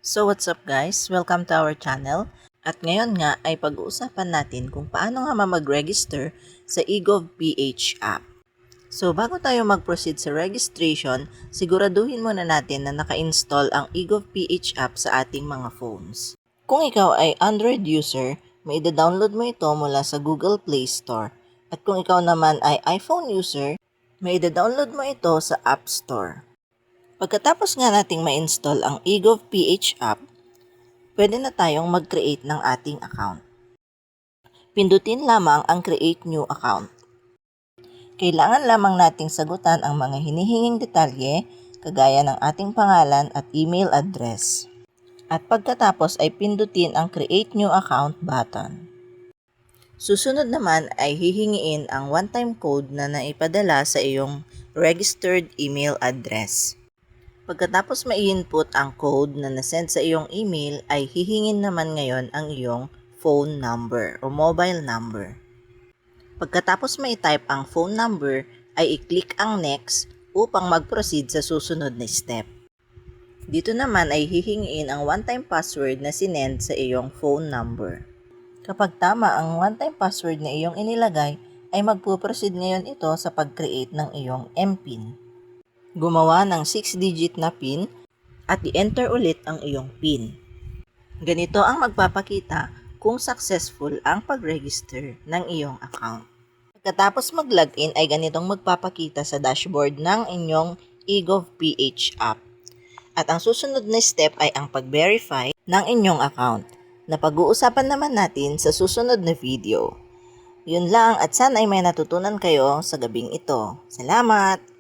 So what's up guys? Welcome to our channel. At ngayon nga ay pag-uusapan natin kung paano nga mag-register sa eGovPH app. So bago tayo mag-proceed sa registration, siguraduhin muna natin na naka-install ang eGovPH app sa ating mga phones. Kung ikaw ay Android user, may download mo ito mula sa Google Play Store. At kung ikaw naman ay iPhone user, may download mo ito sa App Store. Pagkatapos nga nating ma-install ang eGovPH app, pwede na tayong mag-create ng ating account. Pindutin lamang ang Create New Account. Kailangan lamang nating sagutan ang mga hinihinging detalye, kagaya ng ating pangalan at email address. At pagkatapos ay pindutin ang Create New Account button. Susunod naman ay hihingiin ang one-time code na naipadala sa iyong registered email address. Pagkatapos ma-input ang code na nasend sa iyong email, ay hihingin naman ngayon ang iyong phone number o mobile number. Pagkatapos ma-type ang phone number, ay i-click ang next upang mag-proceed sa susunod na step. Dito naman ay hihingiin ang one-time password na sinend sa iyong phone number. Kapag tama ang one-time password na iyong inilagay, ay magpo-proceed ngayon ito sa pag-create ng iyong MPIN. Gumawa ng 6-digit na PIN at i-enter ulit ang iyong PIN. Ganito ang magpapakita kung successful ang pag-register ng iyong account. Pagkatapos mag-login ay ganitong magpapakita sa dashboard ng inyong eGovPH app. At ang susunod na step ay ang pag-verify ng inyong account na pag-uusapan naman natin sa susunod na video. Yun lang at sana ay may natutunan kayo sa gabing ito. Salamat!